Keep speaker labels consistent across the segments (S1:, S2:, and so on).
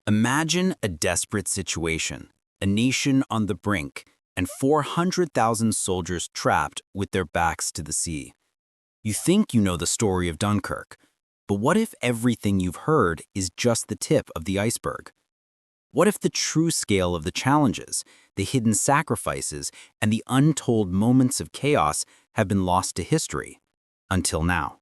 S1: Imagine a desperate situation, a nation on the brink, and 400,000 soldiers trapped with their backs to the sea. You think you know the story of Dunkirk, but what if everything you've heard is just the tip of the iceberg? What if the true scale of the challenges, the hidden sacrifices, and the untold moments of chaos have been lost to history? Until now.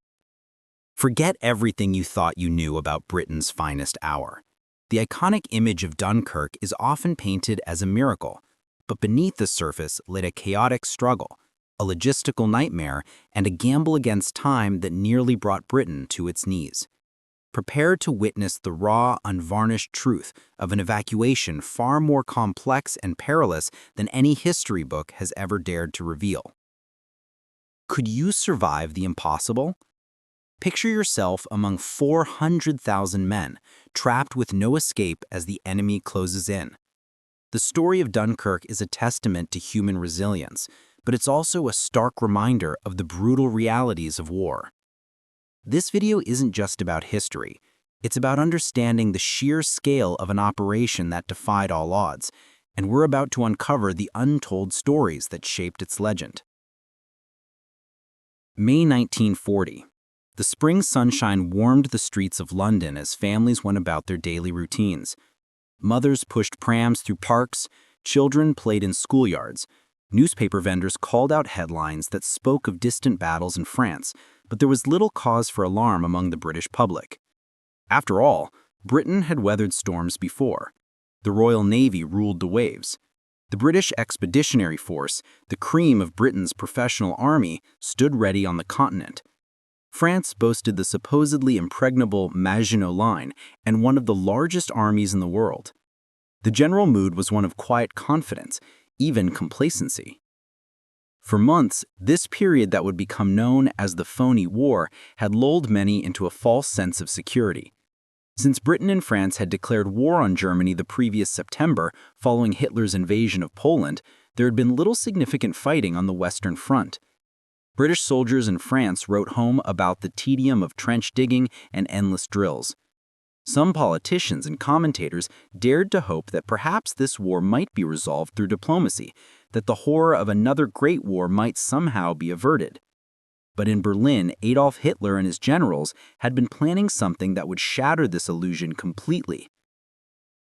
S1: Forget everything you thought you knew about Britain's finest hour. The iconic image of Dunkirk is often painted as a miracle, but beneath the surface lay a chaotic struggle, a logistical nightmare, and a gamble against time that nearly brought Britain to its knees. Prepare to witness the raw, unvarnished truth of an evacuation far more complex and perilous than any history book has ever dared to reveal. Could you survive the impossible? Picture yourself among 400,000 men, trapped with no escape as the enemy closes in. The story of Dunkirk is a testament to human resilience, but it's also a stark reminder of the brutal realities of war. This video isn't just about history. It's about understanding the sheer scale of an operation that defied all odds, and we're about to uncover the untold stories that shaped its legend. May 1940. The spring sunshine warmed the streets of London as families went about their daily routines. Mothers pushed prams through parks, children played in schoolyards. Newspaper vendors called out headlines that spoke of distant battles in France, but there was little cause for alarm among the British public. After all, Britain had weathered storms before. The Royal Navy ruled the waves. The British Expeditionary Force, the cream of Britain's professional army, stood ready on the continent. France boasted the supposedly impregnable Maginot Line and one of the largest armies in the world. The general mood was one of quiet confidence, even complacency. For months, this period that would become known as the Phony War had lulled many into a false sense of security. Since Britain and France had declared war on Germany the previous September following Hitler's invasion of Poland, there had been little significant fighting on the Western Front. British soldiers in France wrote home about the tedium of trench digging and endless drills. Some politicians and commentators dared to hope that perhaps this war might be resolved through diplomacy, that the horror of another great war might somehow be averted. But in Berlin, Adolf Hitler and his generals had been planning something that would shatter this illusion completely.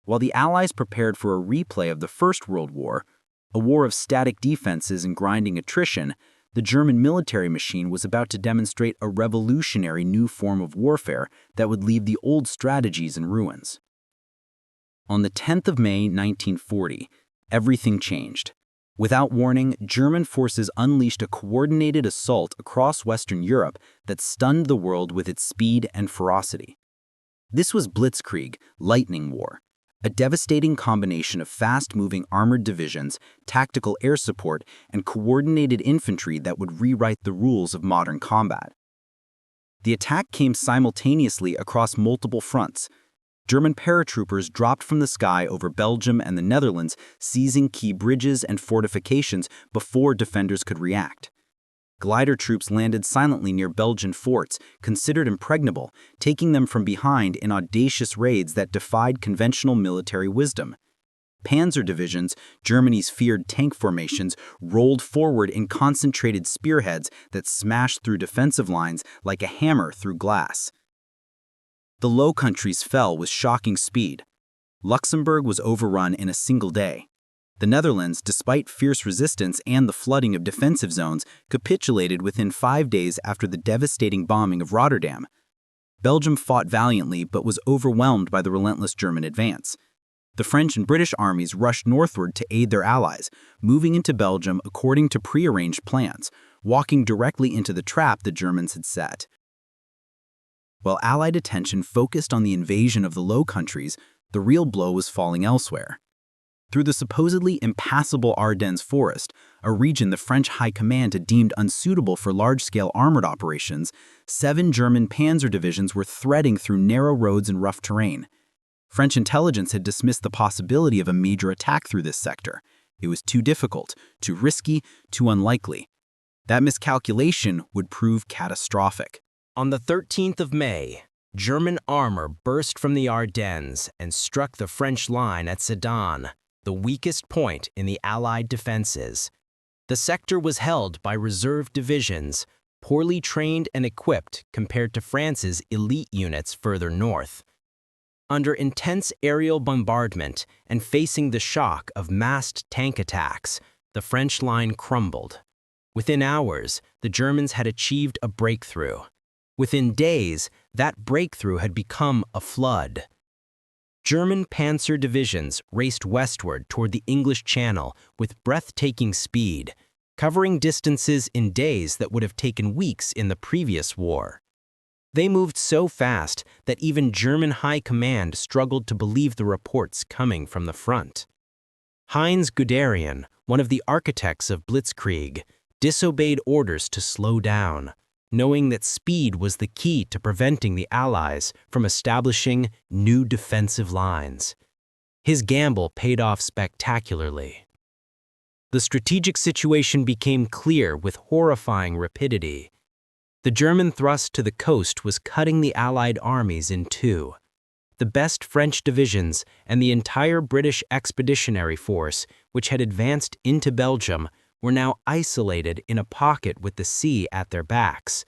S1: While the Allies prepared for a replay of the First World War, a war of static defenses and grinding attrition, the German military machine was about to demonstrate a revolutionary new form of warfare that would leave the old strategies in ruins. On the 10th of May 1940, everything changed. Without warning, German forces unleashed a coordinated assault across Western Europe that stunned the world with its speed and ferocity. This was Blitzkrieg, lightning war, a devastating combination of fast-moving armored divisions, tactical air support, and coordinated infantry that would rewrite the rules of modern combat. The attack came simultaneously across multiple fronts. German paratroopers dropped from the sky over Belgium and the Netherlands, seizing key bridges and fortifications before defenders could react. Glider troops landed silently near Belgian forts, considered impregnable, taking them from behind in audacious raids that defied conventional military wisdom. Panzer divisions, Germany's feared tank formations, rolled forward in concentrated spearheads that smashed through defensive lines like a hammer through glass. The Low Countries fell with shocking speed. Luxembourg was overrun in a single day. The Netherlands, despite fierce resistance and the flooding of defensive zones, capitulated within 5 days after the devastating bombing of Rotterdam. Belgium fought valiantly but was overwhelmed by the relentless German advance. The French and British armies rushed northward to aid their allies, moving into Belgium according to prearranged plans, walking directly into the trap the Germans had set. While Allied attention focused on the invasion of the Low Countries, the real blow was falling elsewhere. Through the supposedly impassable Ardennes forest, a region the French High Command had deemed unsuitable for large-scale armored operations, 7 German panzer divisions were threading through narrow roads and rough terrain. French intelligence had dismissed the possibility of a major attack through this sector. It was too difficult, too risky, too unlikely. That miscalculation would prove catastrophic.
S2: On the 13th of May, German armor burst from the Ardennes and struck the French line at Sedan, the weakest point in the Allied defenses. The sector was held by reserve divisions, poorly trained and equipped compared to France's elite units further north. Under intense aerial bombardment and facing the shock of massed tank attacks, the French line crumbled. Within hours, the Germans had achieved a breakthrough. Within days, that breakthrough had become a flood. German panzer divisions raced westward toward the English Channel with breathtaking speed, covering distances in days that would have taken weeks in the previous war. They moved so fast that even German high command struggled to believe the reports coming from the front. Heinz Guderian, one of the architects of Blitzkrieg, disobeyed orders to slow down, knowing that speed was the key to preventing the Allies from establishing new defensive lines. His gamble paid off spectacularly. The strategic situation became clear with horrifying rapidity. The German thrust to the coast was cutting the Allied armies in two. The best French divisions and the entire British Expeditionary Force, which had advanced into Belgium, were now isolated in a pocket with the sea at their backs.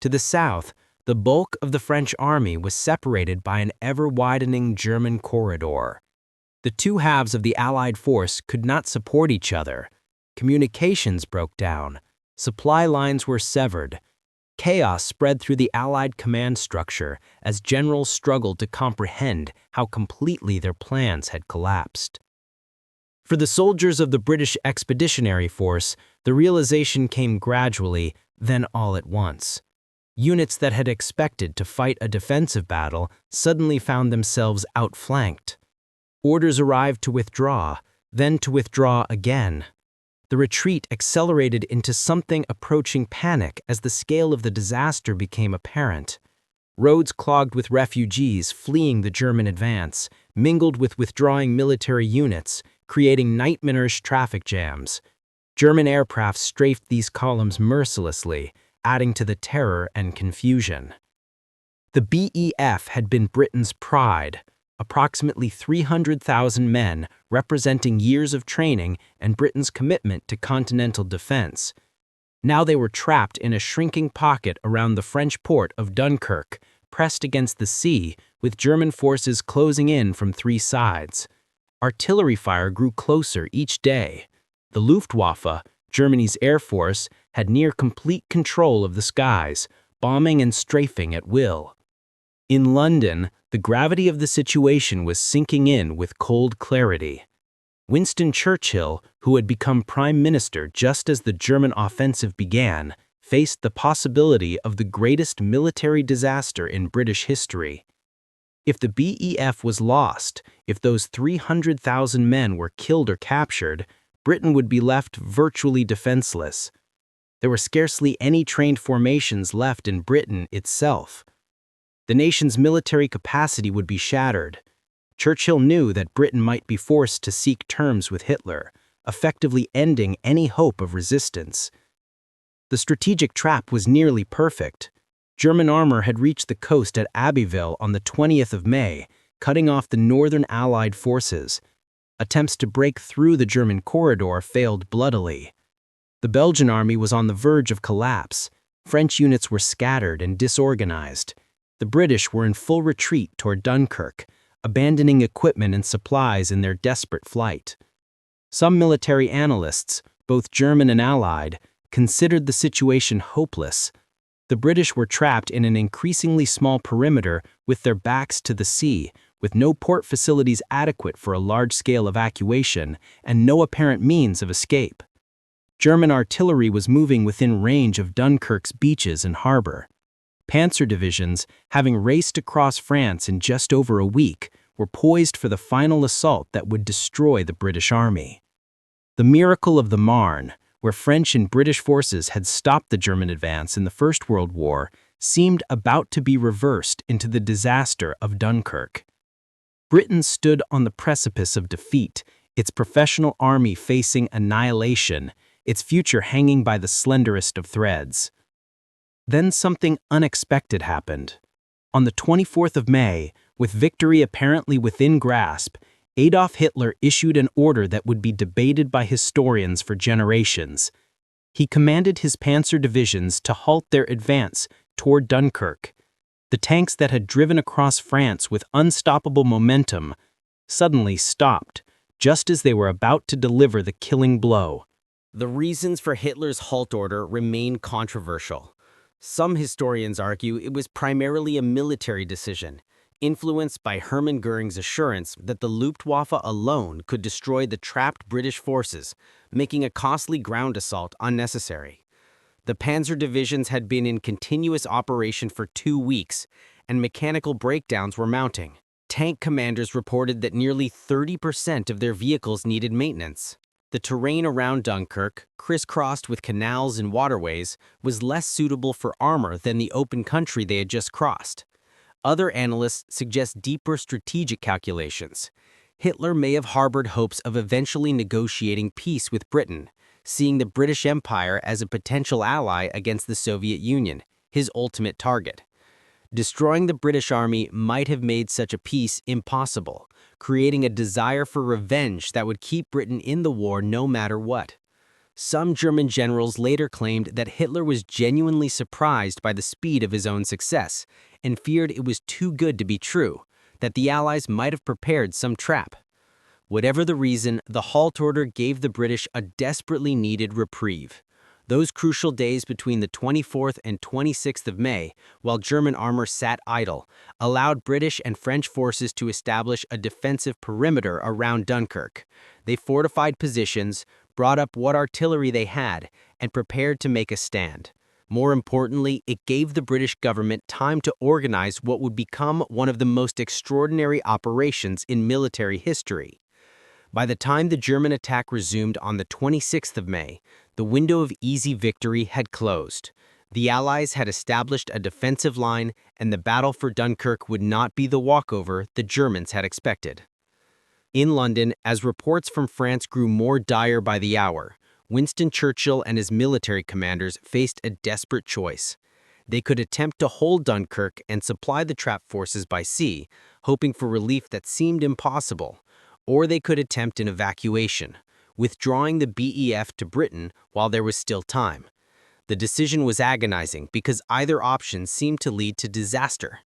S2: To the south, the bulk of the French army was separated by an ever-widening German corridor. The two halves of the Allied force could not support each other. Communications broke down. Supply lines were severed. Chaos spread through the Allied command structure as generals struggled to comprehend how completely their plans had collapsed. For the soldiers of the British Expeditionary Force, the realization came gradually, then all at once. Units that had expected to fight a defensive battle suddenly found themselves outflanked. Orders arrived to withdraw, then to withdraw again. The retreat accelerated into something approaching panic as the scale of the disaster became apparent. Roads clogged with refugees fleeing the German advance, mingled with withdrawing military units, creating nightmarish traffic jams. German aircraft strafed these columns mercilessly, adding to the terror and confusion. The BEF had been Britain's pride, approximately 300,000 men representing years of training and Britain's commitment to continental defense. Now they were trapped in a shrinking pocket around the French port of Dunkirk, pressed against the sea, with German forces closing in from three sides. Artillery fire grew closer each day. The Luftwaffe, Germany's air force, had near complete control of the skies, bombing and strafing at will. In London, the gravity of the situation was sinking in with cold clarity. Winston Churchill, who had become Prime Minister just as the German offensive began, faced the possibility of the greatest military disaster in British history. If the BEF was lost, if those 300,000 men were killed or captured, Britain would be left virtually defenseless. There were scarcely any trained formations left in Britain itself. The nation's military capacity would be shattered. Churchill knew that Britain might be forced to seek terms with Hitler, effectively ending any hope of resistance. The strategic trap was nearly perfect. German armor had reached the coast at Abbeville on the 20th of May, cutting off the northern Allied forces. Attempts to break through the German corridor failed bloodily. The Belgian army was on the verge of collapse. French units were scattered and disorganized. The British were in full retreat toward Dunkirk, abandoning equipment and supplies in their desperate flight. Some military analysts, both German and Allied, considered the situation hopeless. The British were trapped in an increasingly small perimeter with their backs to the sea, with no port facilities adequate for a large-scale evacuation and no apparent means of escape. German artillery was moving within range of Dunkirk's beaches and harbor. Panzer divisions, having raced across France in just over a week, were poised for the final assault that would destroy the British army. The miracle of the Marne, where French and British forces had stopped the German advance in the First World War, seemed about to be reversed into the disaster of Dunkirk. Britain stood on the precipice of defeat, its professional army facing annihilation, its future hanging by the slenderest of threads. Then something unexpected happened. On the 24th of May, with victory apparently within grasp, Adolf Hitler issued an order that would be debated by historians for generations. He commanded his panzer divisions to halt their advance toward Dunkirk. The tanks that had driven across France with unstoppable momentum suddenly stopped, just as they were about to deliver the killing blow.
S1: The reasons for Hitler's halt order remain controversial. Some historians argue it was primarily a military decision, influenced by Hermann Göring's assurance that the Luftwaffe alone could destroy the trapped British forces, making a costly ground assault unnecessary. The panzer divisions had been in continuous operation for 2 weeks, and mechanical breakdowns were mounting. Tank commanders reported that nearly 30% of their vehicles needed maintenance. The terrain around Dunkirk, crisscrossed with canals and waterways, was less suitable for armor than the open country they had just crossed. Other analysts suggest deeper strategic calculations. Hitler may have harbored hopes of eventually negotiating peace with Britain, seeing the British Empire as a potential ally against the Soviet Union, his ultimate target. Destroying the British army might have made such a peace impossible, creating a desire for revenge that would keep Britain in the war no matter what. Some German generals later claimed that Hitler was genuinely surprised by the speed of his own success and feared it was too good to be true, that the Allies might have prepared some trap. Whatever the reason, the halt order gave the British a desperately needed reprieve. Those crucial days between the 24th and 26th of May, while German armor sat idle, allowed British and French forces to establish a defensive perimeter around Dunkirk. They fortified positions, brought up what artillery they had, and prepared to make a stand. More importantly, it gave the British government time to organize what would become one of the most extraordinary operations in military history. By the time the German attack resumed on the 26th of May, the window of easy victory had closed. The Allies had established a defensive line, and the battle for Dunkirk would not be the walkover the Germans had expected. In London, as reports from France grew more dire by the hour, Winston Churchill and his military commanders faced a desperate choice. They could attempt to hold Dunkirk and supply the trapped forces by sea, hoping for relief that seemed impossible. Or they could attempt an evacuation, withdrawing the BEF to Britain while there was still time. The decision was agonizing because either option seemed to lead to disaster.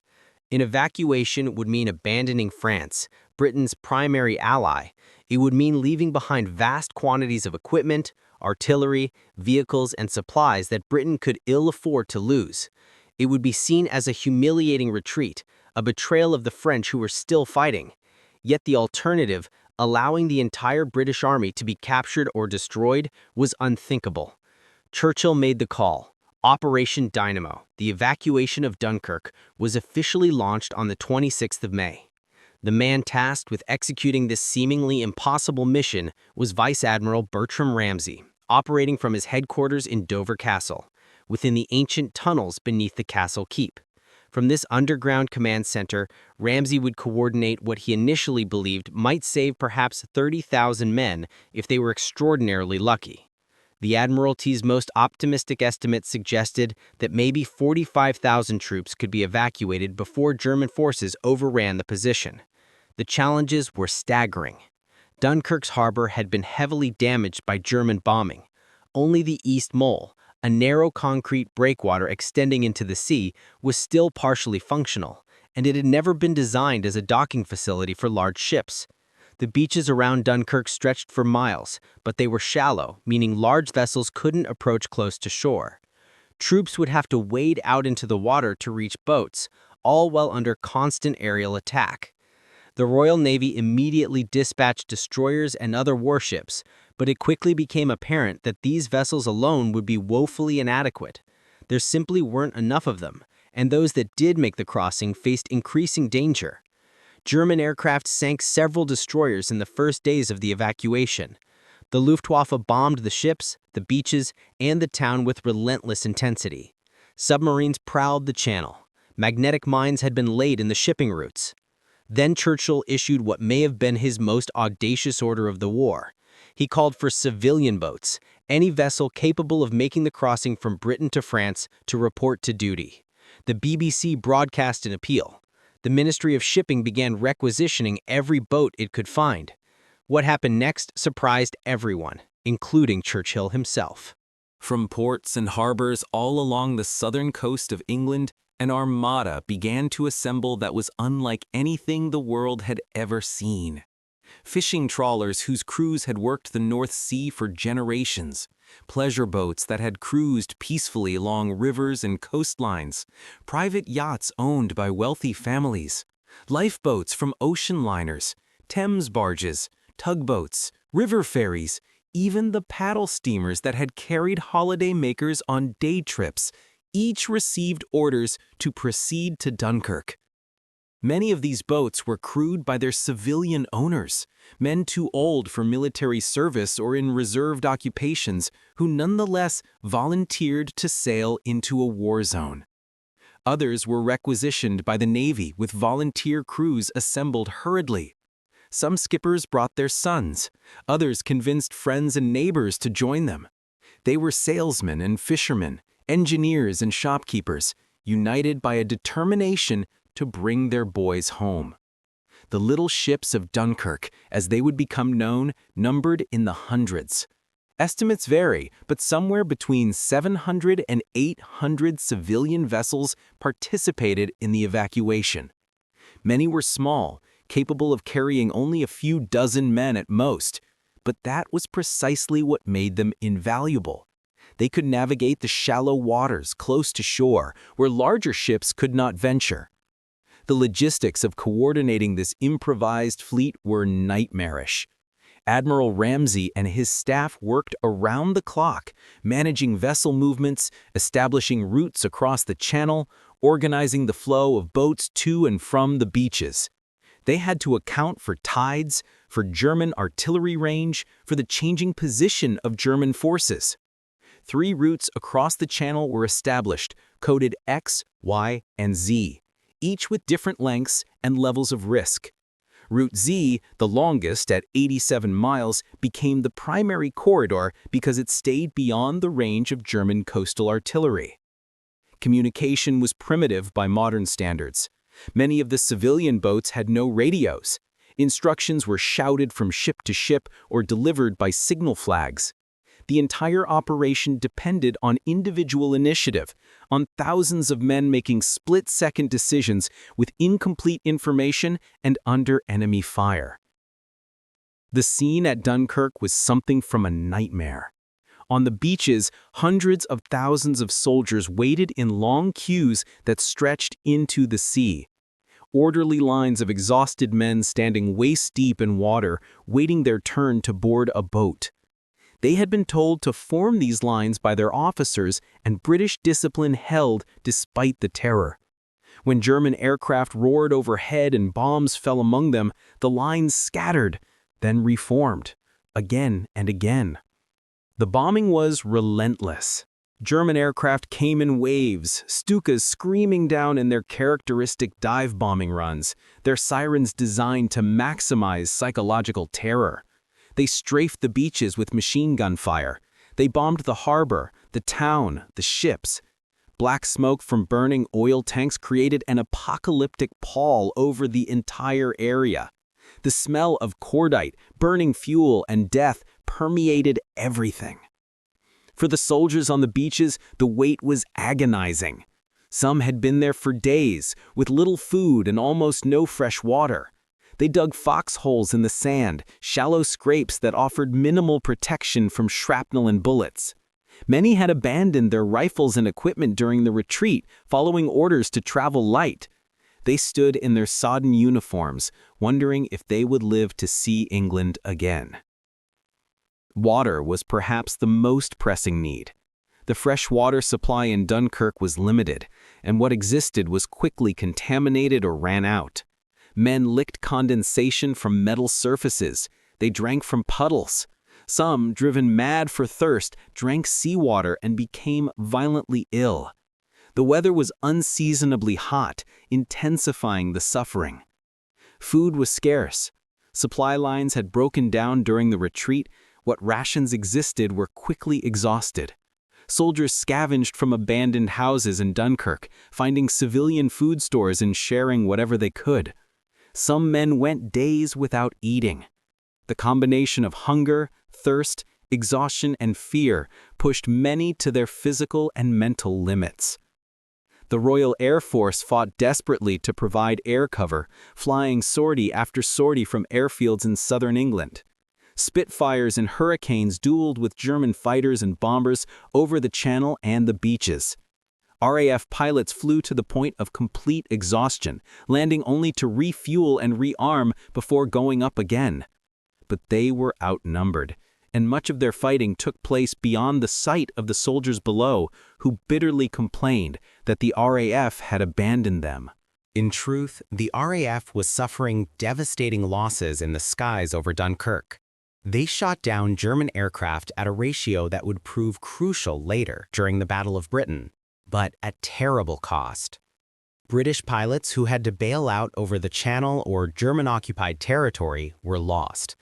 S1: An evacuation would mean abandoning France, Britain's primary ally. It would mean leaving behind vast quantities of equipment, artillery, vehicles, and supplies that Britain could ill afford to lose. It would be seen as a humiliating retreat, a betrayal of the French who were still fighting. Yet the alternative, allowing the entire British army to be captured or destroyed, was unthinkable. Churchill made the call. Operation Dynamo, the evacuation of Dunkirk, was officially launched on the 26th of May. The man tasked with executing this seemingly impossible mission was Vice Admiral Bertram Ramsay, operating from his headquarters in Dover Castle, within the ancient tunnels beneath the castle keep. From this underground command center, Ramsay would coordinate what he initially believed might save perhaps 30,000 men if they were extraordinarily lucky. The Admiralty's most optimistic estimate suggested that maybe 45,000 troops could be evacuated before German forces overran the position. The challenges were staggering. Dunkirk's harbor had been heavily damaged by German bombing. Only the East Mole, a narrow concrete breakwater extending into the sea, was still partially functional, and it had never been designed as a docking facility for large ships. The beaches around Dunkirk stretched for miles, but they were shallow, meaning large vessels couldn't approach close to shore. Troops would have to wade out into the water to reach boats, all while under constant aerial attack. The Royal Navy immediately dispatched destroyers and other warships, but it quickly became apparent that these vessels alone would be woefully inadequate. There simply weren't enough of them, and those that did make the crossing faced increasing danger. German aircraft sank several destroyers in the first days of the evacuation. The Luftwaffe bombed the ships, the beaches, and the town with relentless intensity. Submarines prowled the channel. Magnetic mines had been laid in the shipping routes. Then Churchill issued what may have been his most audacious order of the war. He called for civilian boats, any vessel capable of making the crossing from Britain to France, to report to duty.
S2: The BBC broadcast an appeal. The Ministry of Shipping began requisitioning every boat it could find. What happened next surprised everyone, including Churchill himself.
S1: From ports and harbors all along the southern coast of England, an armada began to assemble that was unlike anything the world had ever seen. Fishing trawlers whose crews had worked the North Sea for generations, pleasure boats that had cruised peacefully along rivers and coastlines, private yachts owned by wealthy families, lifeboats from ocean liners, Thames barges, tugboats, river ferries, even the paddle steamers that had carried holiday makers on day trips, each received orders to proceed to Dunkirk. Many of these boats were crewed by their civilian owners, men too old for military service or in reserved occupations who nonetheless volunteered to sail into a war zone. Others were requisitioned by the Navy with volunteer crews assembled hurriedly. Some skippers brought their sons, others convinced friends and neighbors to join them. They were salesmen and fishermen, engineers and shopkeepers, united by a determination to bring their boys home. The little ships of Dunkirk, as they would become known, numbered in the hundreds. Estimates vary, but somewhere between 700 and 800 civilian vessels participated in the evacuation. Many were small, capable of carrying only a few dozen men at most, but that was precisely what made them invaluable. They could navigate the shallow waters close to shore, where larger ships could not venture. The logistics of coordinating this improvised fleet were nightmarish. Admiral Ramsay and his staff worked around the clock, managing vessel movements, establishing routes across the channel, organizing the flow of boats to and from the beaches. They had to account for tides, for German artillery range, for the changing position of German forces. 3 routes across the channel were established, coded X, Y, and Z, each with different lengths and levels of risk. Route Z, the longest at 87 miles, became the primary corridor because it stayed beyond the range of German coastal artillery. Communication was primitive by modern standards. Many of the civilian boats had no radios. Instructions were shouted from ship to ship or delivered by signal flags. The entire operation depended on individual initiative, on thousands of men making split-second decisions with incomplete information and under enemy fire. The scene at Dunkirk was something from a nightmare. On the beaches, hundreds of thousands of soldiers waited in long queues that stretched into the sea. Orderly lines of exhausted men standing waist-deep in water, waiting their turn to board a boat. They had been told to form these lines by their officers, and British discipline held despite the terror. When German aircraft roared overhead and bombs fell among them, the lines scattered, then reformed, again and again. The bombing was relentless. German aircraft came in waves, Stukas screaming down in their characteristic dive bombing runs, their sirens designed to maximize psychological terror. They strafed the beaches with machine gun fire. They bombed the harbor, the town, the ships. Black smoke from burning oil tanks created an apocalyptic pall over the entire area. The smell of cordite, burning fuel, and death permeated everything. For the soldiers on the beaches, the wait was agonizing. Some had been there for days, with little food and almost no fresh water. They dug foxholes in the sand, shallow scrapes that offered minimal protection from shrapnel and bullets. Many had abandoned their rifles and equipment during the retreat, following orders to travel light. They stood in their sodden uniforms, wondering if they would live to see England again. Water was perhaps the most pressing need. The fresh water supply in Dunkirk was limited, and what existed was quickly contaminated or ran out. Men licked condensation from metal surfaces. They drank from puddles. Some, driven mad for thirst, drank seawater and became violently ill. The weather was unseasonably hot, intensifying the suffering. Food was scarce. Supply lines had broken down during the retreat. What rations existed were quickly exhausted. Soldiers scavenged from abandoned houses in Dunkirk, finding civilian food stores and sharing whatever they could. Some men went days without eating. The combination of hunger, thirst, exhaustion, and fear pushed many to their physical and mental limits. The Royal Air Force fought desperately to provide air cover, flying sortie after sortie from airfields in southern England. Spitfires and Hurricanes dueled with German fighters and bombers over the Channel and the beaches. RAF pilots flew to the point of complete exhaustion, landing only to refuel and rearm before going up again. But they were outnumbered, and much of their fighting took place beyond the sight of the soldiers below, who bitterly complained that the RAF had abandoned them.
S2: In truth, the RAF was suffering devastating losses in the skies over Dunkirk. They shot down German aircraft at a ratio that would prove crucial later during the Battle of Britain, but at terrible cost. British pilots who had to bail out over the Channel or German-occupied territory were lost.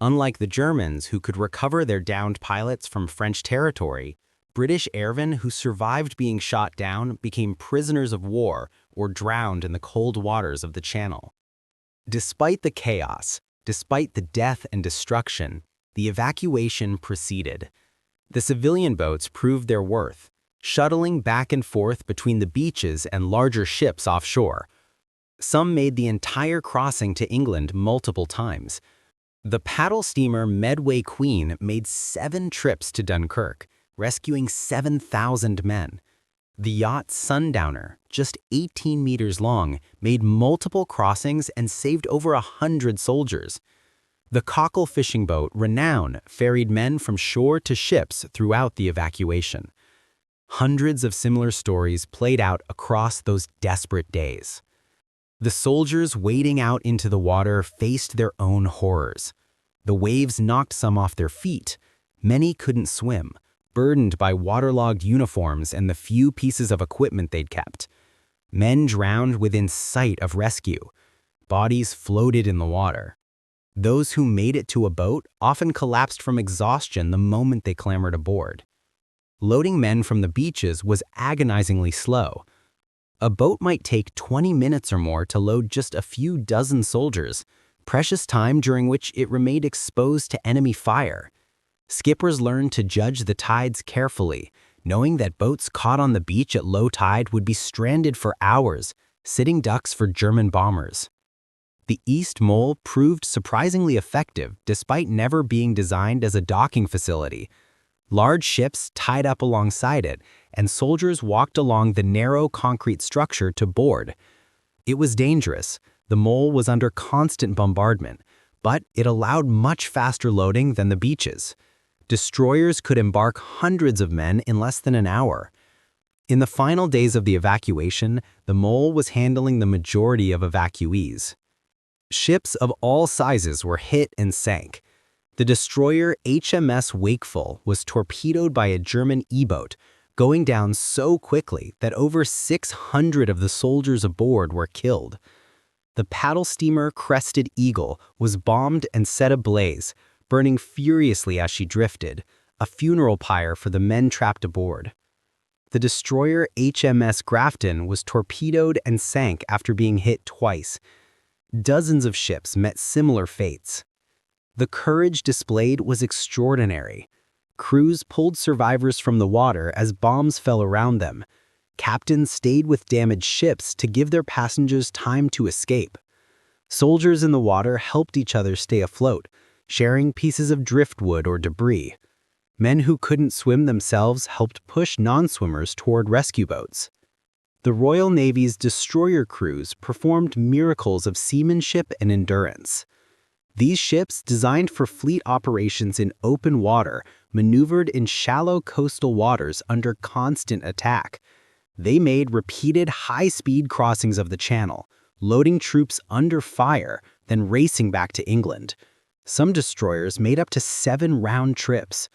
S2: Unlike the Germans, who could recover their downed pilots from French territory, British airmen who survived being shot down became prisoners of war or drowned in the cold waters of the Channel. Despite the chaos, despite the death and destruction, the evacuation proceeded. The civilian boats proved their worth, shuttling back and forth between the beaches and larger ships offshore. Some made the entire crossing to England multiple times. The paddle steamer Medway Queen made 7 trips to Dunkirk, rescuing 7,000 men. The yacht Sundowner, just 18 meters long, made multiple crossings and saved over 100 soldiers. The cockle fishing boat Renown ferried men from shore to ships throughout the evacuation. Hundreds of similar stories played out across those desperate days. The soldiers wading out into the water faced their own horrors. The waves knocked some off their feet. Many couldn't swim, burdened by waterlogged uniforms and the few pieces of equipment they'd kept. Men drowned within sight of rescue. Bodies floated in the water. Those who made it to a boat often collapsed from exhaustion the moment they clambered aboard. Loading men from the beaches was agonizingly slow. A boat might take 20 minutes or more to load just a few dozen soldiers, precious time during which it remained exposed to enemy fire. Skippers learned to judge the tides carefully, knowing that boats caught on the beach at low tide would be stranded for hours, sitting ducks for German bombers. The East Mole proved surprisingly effective despite never being designed as a docking facility. Large ships tied up alongside it, and soldiers walked along the narrow concrete structure to board. It was dangerous. The Mole was under constant bombardment, but it allowed much faster loading than the beaches. Destroyers could embark hundreds of men in less than an hour. In the final days of the evacuation, the Mole was handling the majority of evacuees. Ships of all sizes were hit and sank. The destroyer HMS Wakeful was torpedoed by a German E-boat, going down so quickly that over 600 of the soldiers aboard were killed. The paddle steamer Crested Eagle was bombed and set ablaze, burning furiously as she drifted, a funeral pyre for the men trapped aboard. The destroyer HMS Grafton was torpedoed and sank after being hit twice. Dozens of ships met similar fates. The courage displayed was extraordinary. Crews pulled survivors from the water as bombs fell around them. Captains stayed with damaged ships to give their passengers time to escape. Soldiers in the water helped each other stay afloat, sharing pieces of driftwood or debris. Men who couldn't swim themselves helped push non-swimmers toward rescue boats. The Royal Navy's destroyer crews performed miracles of seamanship and endurance. These ships, designed for fleet operations in open water, maneuvered in shallow coastal waters under constant attack. They made repeated high-speed crossings of the Channel, loading troops under fire, then racing back to England. Some destroyers made up to 7 round trips.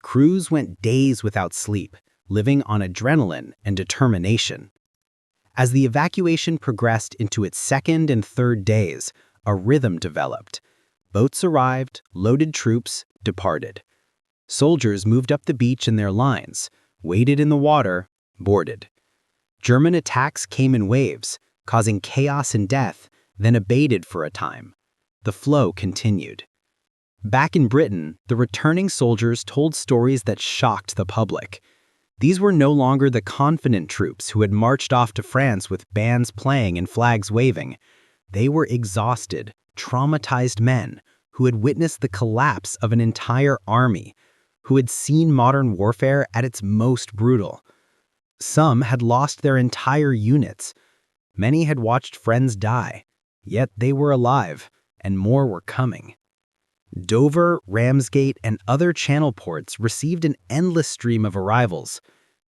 S2: Crews went days without sleep, living on adrenaline and determination. As the evacuation progressed into its second and third days, a rhythm developed. Boats arrived, loaded troops, departed. Soldiers moved up the beach in their lines,
S1: waded in the water, boarded. German attacks came in waves, causing chaos and death, then abated for a time. The flow continued. Back in Britain, the returning soldiers told stories that shocked the public. These were no longer the confident troops who had marched off to France with bands playing and flags waving. They were exhausted, traumatized men who had witnessed the collapse of an entire army, who had seen modern warfare at its most brutal. Some had lost their entire units. Many had watched friends die, yet they were alive, and more were coming. Dover, Ramsgate, and other channel ports received an endless stream of arrivals.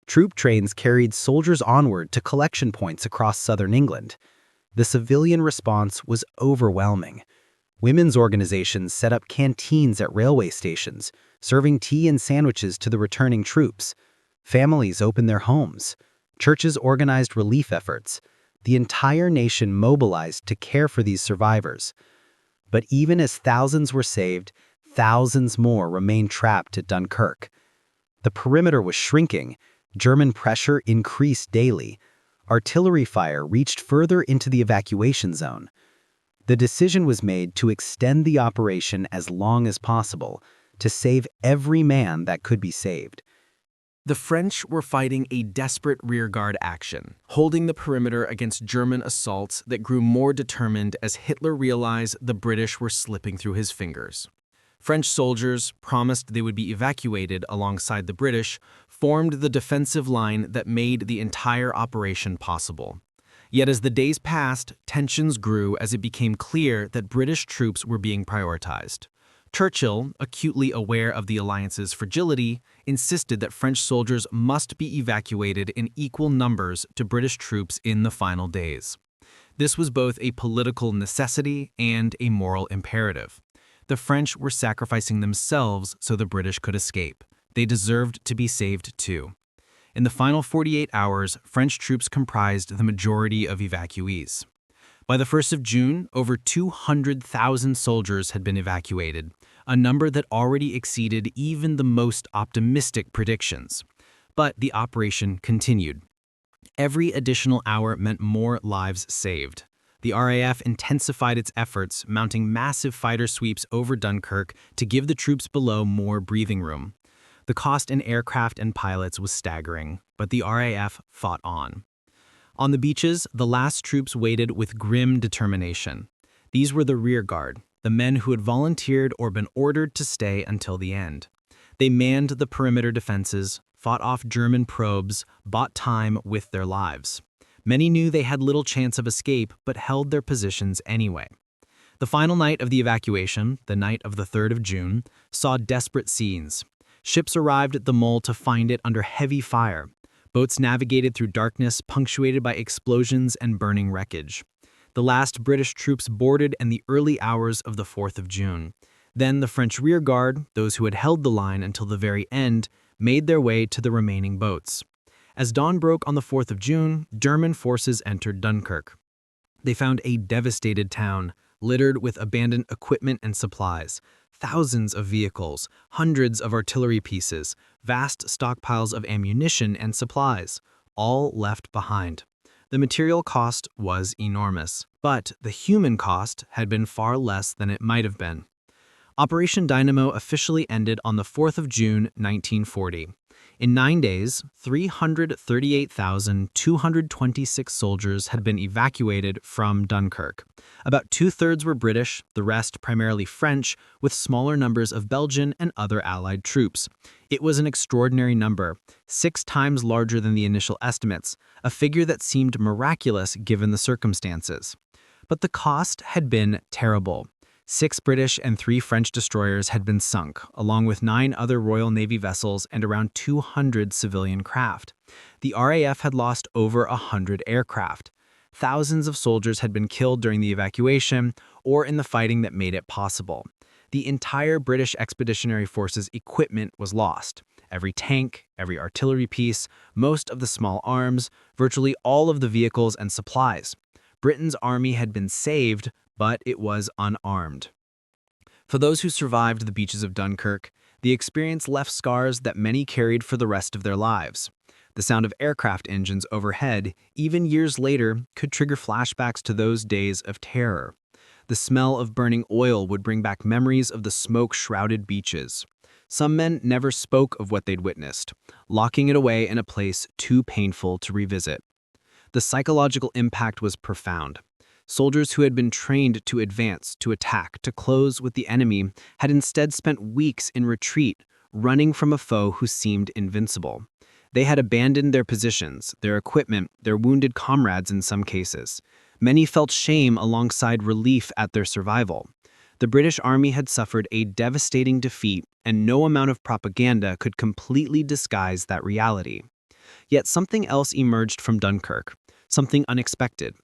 S1: Troop trains carried soldiers onward to collection points across southern England. The civilian response was overwhelming. Women's organizations set up canteens at railway stations, serving tea and sandwiches to the returning troops. Families opened their homes. Churches organized relief efforts. The entire nation mobilized to care for these survivors. But even as thousands were saved, thousands more remained trapped at Dunkirk. The perimeter was shrinking. German pressure increased daily. Artillery fire reached further into the evacuation zone. The decision was made to extend the operation as long as possible, to save every man that could be saved.
S2: The French were fighting a desperate rearguard action, holding the perimeter against German assaults that grew more determined as Hitler realized the British were slipping through his fingers. French soldiers, promised they would be evacuated alongside the British, formed the defensive line that made the entire operation possible. Yet as the days passed, tensions grew as it became clear that British troops were being prioritized. Churchill, acutely aware of the alliance's fragility, insisted that French soldiers must be evacuated in equal numbers to British troops in the final days. This was both a political necessity and a moral imperative. The French were sacrificing themselves so the British could escape. They deserved to be saved too. In the final 48 hours, French troops comprised the majority of evacuees. By the 1st of June, over 200,000 soldiers had been evacuated, a number that already exceeded even the most optimistic predictions. But the operation continued. Every additional hour meant more lives saved. The RAF intensified its efforts, mounting massive fighter sweeps over Dunkirk to give the troops below more breathing room. The cost in aircraft and pilots was staggering, but the RAF fought on. On the beaches, the last troops waited with grim determination. These were the rearguard, the men who had volunteered or been ordered to stay until the end. They manned the perimeter defenses, fought off German probes, bought time with their lives. Many knew they had little chance of escape, but held their positions anyway. The final night of the evacuation, the night of the 3rd of June, saw desperate scenes. Ships arrived at the mole to find it under heavy fire. Boats navigated through darkness, punctuated by explosions and burning wreckage. The last British troops boarded in the early hours of the 4th of June. Then the French rearguard, those who had held the line until the very end, made their way to the remaining boats. As dawn broke on the 4th of June, German forces entered Dunkirk. They found a devastated town, littered with abandoned equipment and supplies. Thousands of vehicles, hundreds of artillery pieces, vast stockpiles of ammunition and supplies, all left behind. The material cost was enormous, but the human cost had been far less than it might have been. Operation Dynamo officially ended on the 4th of June, 1940. In 9 days, 338,226 soldiers had been evacuated from Dunkirk. About 2/3 were British, the rest primarily French, with smaller numbers of Belgian and other Allied troops. It was an extraordinary number, 6 times larger than the initial estimates, a figure that seemed miraculous given the circumstances. But the cost had been terrible. 6 British and 3 French destroyers had been sunk, along with 9 other Royal Navy vessels and around 200 civilian craft. The RAF had lost over 100 aircraft. Thousands of soldiers had been killed during the evacuation or in the fighting that made it possible. The entire British Expeditionary Force's equipment was lost. Every tank, every artillery piece, most of the small arms, virtually all of the vehicles and supplies. Britain's army had been saved, but it was unarmed. For those who survived the beaches of Dunkirk,
S3: The experience left scars that many carried for the rest of their lives. The sound of aircraft engines overhead, even years later, could trigger flashbacks to those days of terror. The smell of burning oil would bring back memories of the smoke-shrouded beaches. Some men never spoke of what they'd witnessed, locking it away in a place too painful to revisit. The psychological impact was profound. Soldiers who had been trained to advance, to attack, to close with the enemy had instead spent weeks in retreat, running from a foe who seemed invincible. They had abandoned their positions, their equipment, their wounded comrades in some cases. Many felt shame alongside relief at their survival. The British Army had suffered a devastating defeat, and no amount of propaganda could completely disguise that reality. Yet something else emerged from Dunkirk, something unexpected.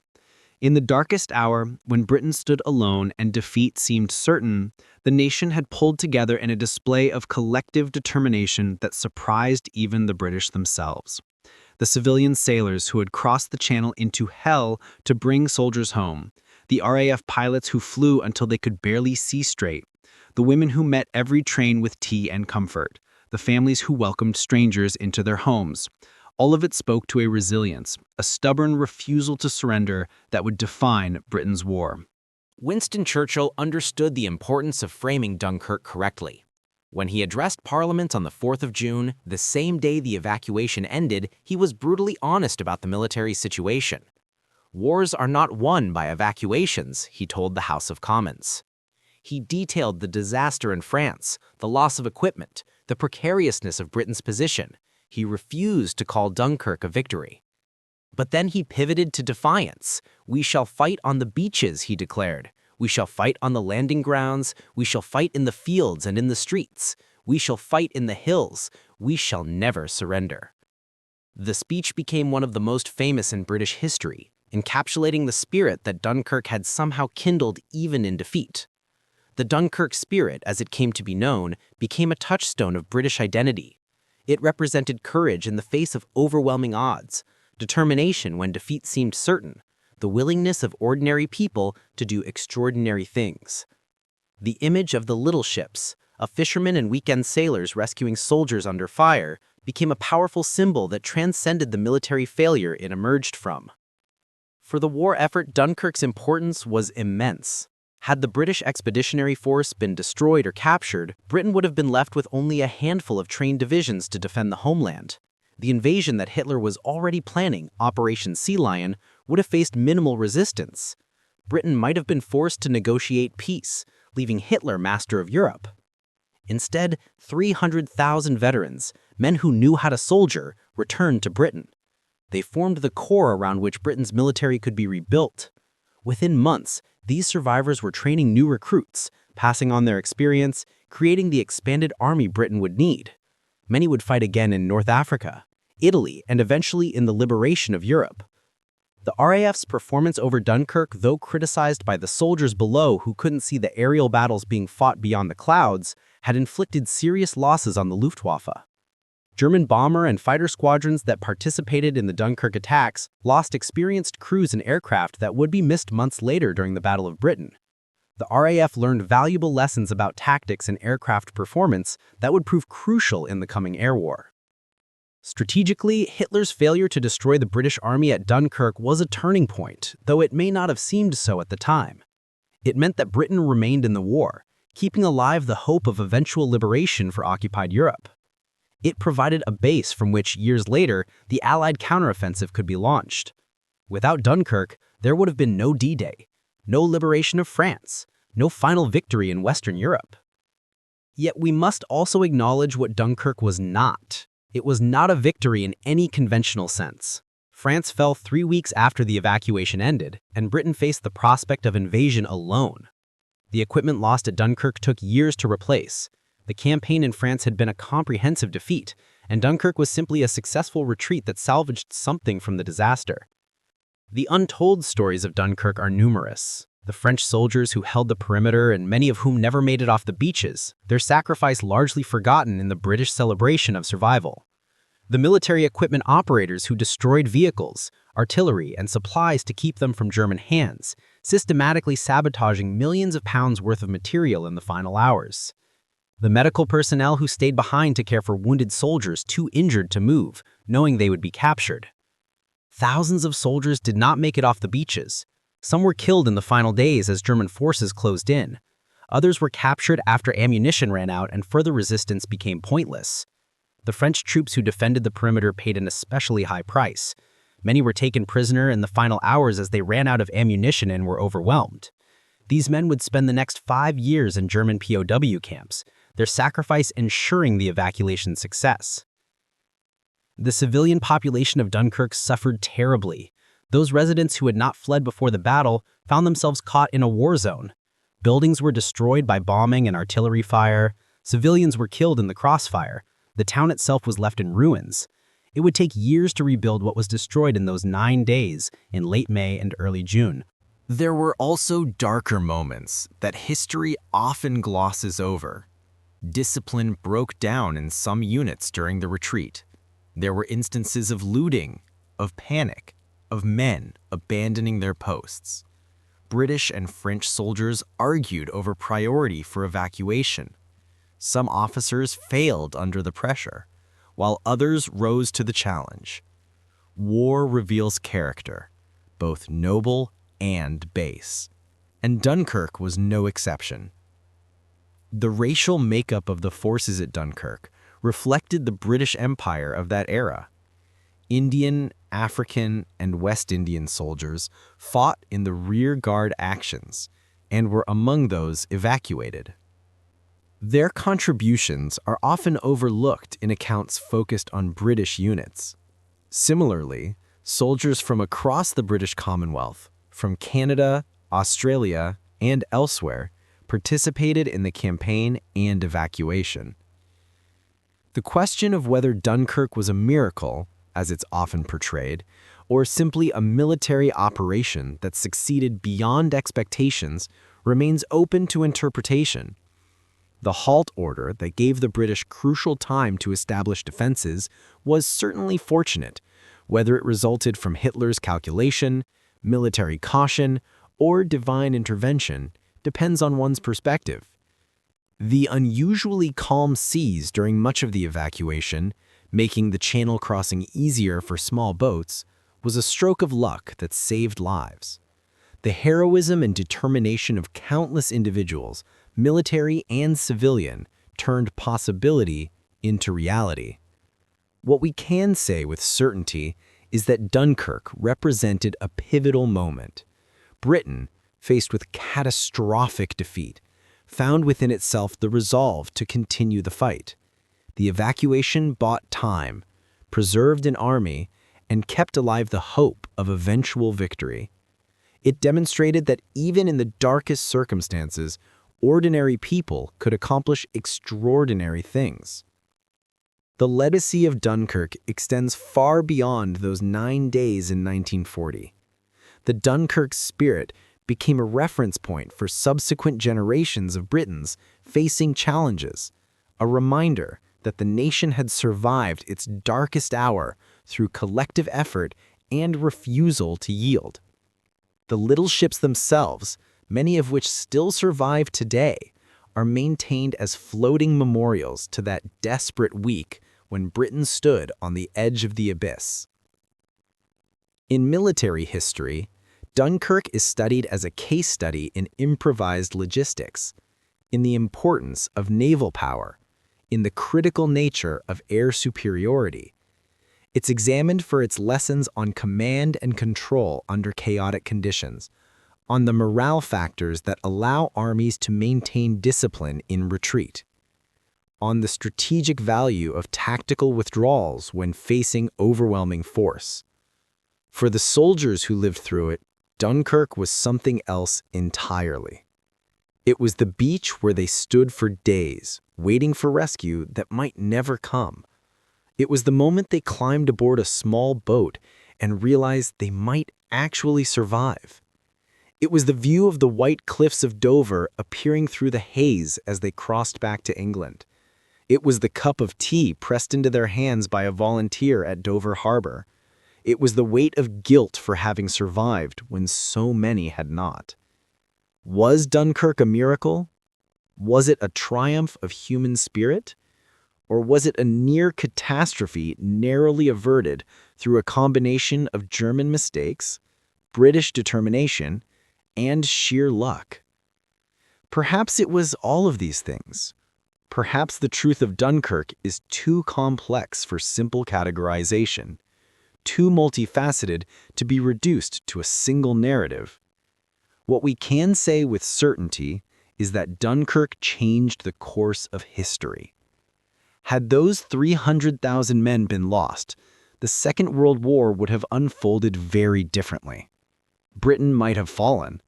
S3: In the darkest hour, when Britain stood alone and defeat seemed certain, the nation had pulled together in a display of collective determination that surprised even the British themselves. The civilian sailors who had crossed the channel into hell to bring soldiers home, the RAF pilots who flew until they could barely see straight, the women who met every train with tea and comfort, the families who welcomed strangers into their homes. All of it spoke to a resilience, a stubborn refusal to surrender that would define Britain's war.
S2: Winston Churchill understood the importance of framing Dunkirk correctly. When he addressed Parliament on the 4th of June, the same day the evacuation ended, he was brutally honest about the military situation. "Wars are not won by evacuations," he told the House of Commons. He detailed the disaster in France, the loss of equipment, the precariousness of Britain's position. He refused to call Dunkirk a victory. But then he pivoted to defiance. "We shall fight on the beaches," he declared. "We shall fight on the landing grounds. We shall fight in the fields and in the streets. We shall fight in the hills. We shall never surrender." The speech became one of the most famous in British history, encapsulating the spirit that Dunkirk had somehow kindled even in defeat. The Dunkirk spirit, as it came to be known, became a touchstone of British identity. It represented courage in the face of overwhelming odds, determination when defeat seemed certain, the willingness of ordinary people to do extraordinary things. The image of the little ships, of fishermen and weekend sailors rescuing soldiers under fire, became a powerful symbol that transcended the military failure it emerged from. For the war effort, Dunkirk's importance was immense. Had the British Expeditionary Force been destroyed or captured, Britain would have been left with only a handful of trained divisions to defend the homeland. The invasion that Hitler was already planning, Operation Sea Lion, would have faced minimal resistance. Britain might have been forced to negotiate peace, leaving Hitler master of Europe. Instead, 300,000 veterans, men who knew how to soldier, returned to Britain. They formed the core around which Britain's military could be rebuilt. Within months, these survivors were training new recruits, passing on their experience, creating the expanded army Britain would need. Many would fight again in North Africa, Italy, and eventually in the liberation of Europe. The RAF's performance over Dunkirk, though criticized by the soldiers below who couldn't see the aerial battles being fought beyond the clouds, had inflicted serious losses on the Luftwaffe. German bomber and fighter squadrons that participated in the Dunkirk attacks lost experienced crews and aircraft that would be missed months later during the Battle of Britain. The RAF learned valuable lessons about tactics and aircraft performance that would prove crucial in the coming air war. Strategically, Hitler's failure to destroy the British Army at Dunkirk was a turning point, though it may not have seemed so at the time. It meant that Britain remained in the war, keeping alive the hope of eventual liberation for occupied Europe. It provided a base from which, years later, the Allied counteroffensive could be launched. Without Dunkirk, there would have been no D-Day, no liberation of France, no final victory in Western Europe. Yet we must also acknowledge what Dunkirk was not. It was not a victory in any conventional sense. France fell 3 weeks after the evacuation ended, and Britain faced the prospect of invasion alone. The equipment lost at Dunkirk took years to replace. The campaign in France had been a comprehensive defeat, and Dunkirk was simply a successful retreat that salvaged something from the disaster. The untold stories of Dunkirk are numerous. The French soldiers who held the perimeter and many of whom never made it off the beaches, their sacrifice largely forgotten in the British celebration of survival. The military equipment operators who destroyed vehicles, artillery, and supplies to keep them from German hands, systematically sabotaging millions of pounds worth of material in the final hours.
S3: The medical personnel who stayed behind to care for wounded soldiers too injured to move, knowing they would be captured. Thousands of soldiers did not make it off the beaches. Some were killed in the final days as German forces closed in. Others were captured after ammunition ran out and further resistance became pointless. The French troops who defended the perimeter paid an especially high price. Many were taken prisoner in the final hours as they ran out of ammunition and were overwhelmed. These men would spend the next 5 years in German POW camps, their sacrifice ensuring the evacuation's success. The civilian population of Dunkirk suffered terribly. Those residents who had not fled before the battle found themselves caught in a war zone. Buildings were destroyed by bombing and artillery fire. Civilians were killed in the crossfire. The town itself was left in ruins. It would take years to rebuild what was destroyed in those 9 days in late May and early June.
S2: There were also darker moments that history often glosses over. Discipline broke down in some units during the retreat. There were instances of looting, of panic, of men abandoning their posts. British and French soldiers argued over priority for evacuation. Some officers failed under the pressure, while others rose to the challenge. War reveals character, both noble and base, and Dunkirk was no exception. The racial makeup of the forces at Dunkirk reflected the British Empire of that era. Indian, African, and West Indian soldiers fought in the rear guard actions and were among those evacuated. Their contributions are often overlooked in accounts focused on British units. Similarly, soldiers from across the British Commonwealth, from Canada, Australia, and elsewhere, participated in the campaign and evacuation. The question of whether Dunkirk was a miracle, as it's often portrayed, or simply a military operation that succeeded beyond expectations remains open to interpretation. The halt order that gave the British crucial time to establish defenses was certainly fortunate, whether it resulted from Hitler's calculation, military caution, or divine intervention depends on one's perspective. The unusually calm seas during much of the evacuation, making the channel crossing easier for small boats, was a stroke of luck that saved lives. The heroism and determination of countless individuals, military and civilian, turned possibility into reality. What we can say with certainty is that Dunkirk represented a pivotal moment. Britain, faced with catastrophic defeat, found within itself the resolve to continue the fight. The evacuation bought time, preserved an army, and kept alive the hope of eventual victory. It demonstrated that even in the darkest circumstances, ordinary people could accomplish extraordinary things. The legacy of Dunkirk extends far beyond those 9 days in 1940. The Dunkirk spirit became a reference point for subsequent generations of Britons facing challenges, a reminder that the nation had survived its darkest hour through collective effort and refusal to yield. The little ships themselves, many of which still survive today, are maintained as floating memorials to that desperate week when Britain stood on the edge of the abyss. In military history, Dunkirk is studied as a case study in improvised logistics, in the importance of naval power, in the critical nature of air superiority. It's examined for its lessons on command and control under chaotic conditions, on the morale factors that allow armies to maintain discipline in retreat, on the strategic value of tactical withdrawals when facing overwhelming force. For the soldiers who lived through it, Dunkirk was something else entirely. It was the beach where they stood for days, waiting for rescue that might never come. It was the moment they climbed aboard a small boat and realized they might actually survive. It was the view of the white cliffs of Dover appearing through the haze as they crossed back to England. It was the cup of tea pressed into their hands by a volunteer at Dover Harbor. It was the weight of guilt for having survived when so many had not. Was Dunkirk a miracle?
S3: Was it a triumph of human spirit? Or was it a near catastrophe narrowly averted through a combination of German mistakes, British determination, and sheer luck? Perhaps it was all of these things. Perhaps the truth of Dunkirk is too complex for simple categorization, too multifaceted to be reduced to a single narrative. What we can say with certainty is that Dunkirk changed the course of history. Had those 300,000 men been lost, the Second World War would have unfolded very differently. Britain might have fallen.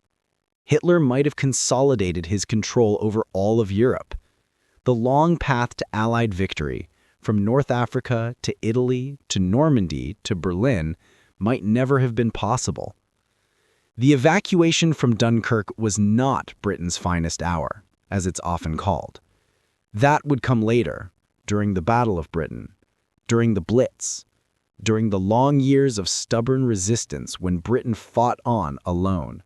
S3: Hitler might have consolidated his control over all of Europe. The long path to Allied victory, from North Africa to Italy to Normandy to Berlin, might never have been possible. The evacuation from Dunkirk was not Britain's finest hour, as it's often called. That would come later, during the Battle of Britain, during the Blitz, during the long years of stubborn resistance when Britain fought on alone.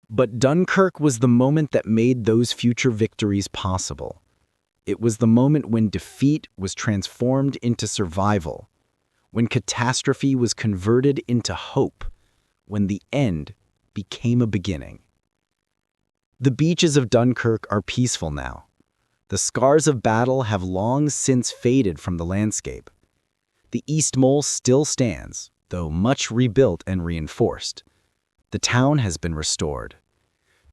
S3: But Dunkirk was the moment that made those future victories possible. It was the moment when defeat was transformed into survival, when catastrophe was converted into hope, when the end became a beginning. The beaches of Dunkirk are peaceful now. The scars of battle have long since faded from the landscape. The East Mole still stands, though much rebuilt and reinforced. The town has been restored.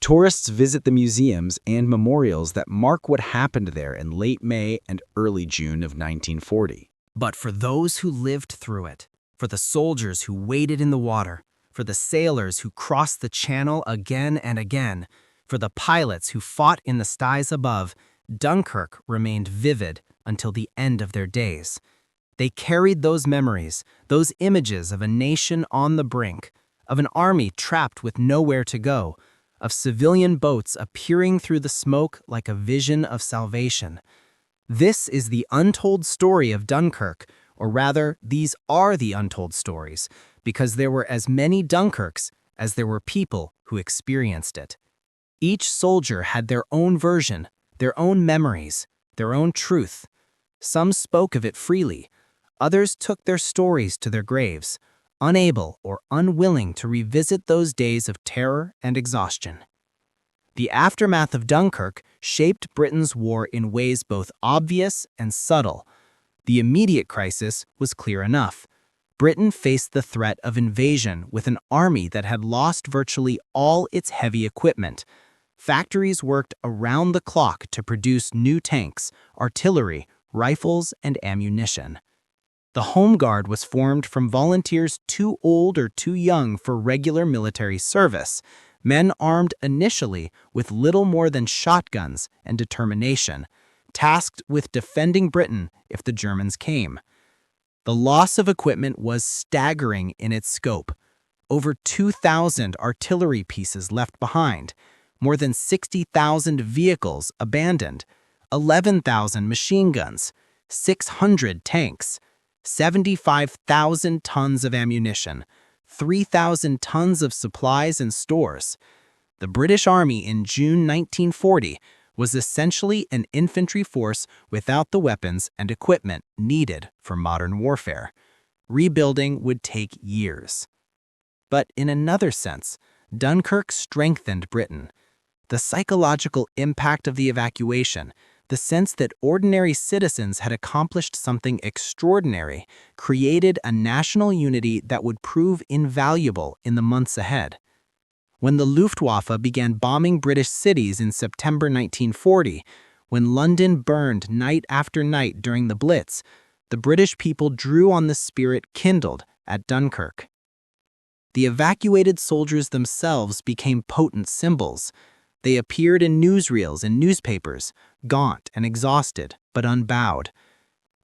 S3: Tourists visit the museums and memorials that mark what happened there in late May and early June of 1940.
S2: But for those who lived through it, for the soldiers who waded in the water, for the sailors who crossed the channel again and again, for the pilots who fought in the skies above, Dunkirk remained vivid until the end of their days. They carried those memories, those images of a nation on the brink, of an army trapped with nowhere to go, of civilian boats appearing through the smoke like a vision of salvation. This is the untold story of Dunkirk, or rather, these are the untold stories, because there were as many Dunkirks as there were people who experienced it. Each soldier had their own version, their own memories, their own truth. Some spoke of it freely. Others took their stories to their graves, unable or unwilling to revisit those days of terror and exhaustion. The aftermath of Dunkirk shaped Britain's war in ways both obvious and subtle. The immediate crisis was clear enough. Britain faced the threat of invasion with an army that had lost virtually all its heavy equipment. Factories worked around the clock to produce new tanks, artillery, rifles, and ammunition. The Home Guard was formed from volunteers too old or too young for regular military service, men armed initially with little more than shotguns and determination, tasked with defending Britain if the Germans came. The loss of equipment was staggering in its scope. Over 2,000 artillery pieces left behind, more than 60,000 vehicles abandoned, 11,000 machine guns, 600 tanks, 75,000 tons of ammunition, 3,000 tons of supplies and stores. The British Army in June 1940 was essentially an infantry force without the weapons and equipment needed for modern warfare. Rebuilding would take years. But in another sense, Dunkirk strengthened Britain. The psychological impact of the evacuation, the sense that ordinary citizens had accomplished something extraordinary, created a national unity that would prove invaluable in the months ahead. When the Luftwaffe began bombing British cities in September 1940, when London burned night after night during the Blitz, the British people drew on the spirit kindled at Dunkirk. The evacuated soldiers themselves became potent symbols. They appeared in newsreels and newspapers, gaunt and exhausted, but unbowed.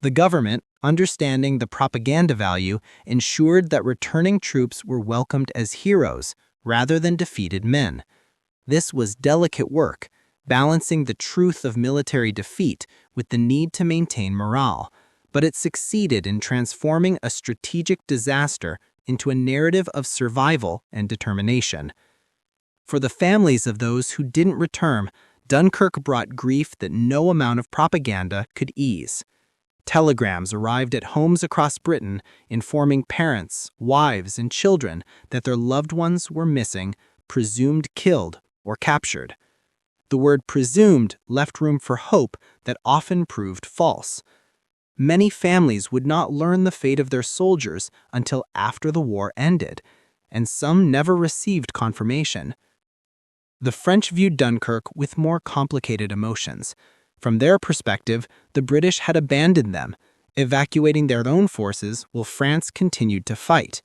S2: The government, understanding the propaganda value, ensured that returning troops were welcomed as heroes rather than defeated men. This was delicate work, balancing the truth of military defeat with the need to maintain morale, but it succeeded in transforming a strategic disaster into a narrative of survival and determination. For the families of those who didn't return,
S3: Dunkirk brought grief that no amount of propaganda could ease. Telegrams arrived at homes across Britain informing parents, wives, and children that their loved ones were missing, presumed killed, or captured. The word presumed left room for hope that often proved false. Many families would not learn the fate of their soldiers until after the war ended, and some never received confirmation. The French viewed Dunkirk with more complicated emotions. From their perspective, the British had abandoned them, evacuating their own forces while France continued to fight.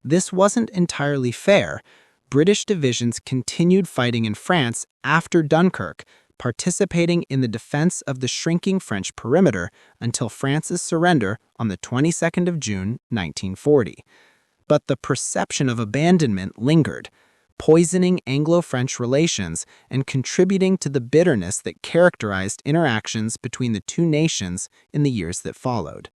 S3: This wasn't entirely fair. British divisions continued fighting in France after Dunkirk, participating in the defense of the shrinking French perimeter until France's surrender on the 22nd of June, 1940. But the perception of abandonment lingered, poisoning Anglo-French relations and contributing to the bitterness that characterized interactions between the two nations in the years that followed.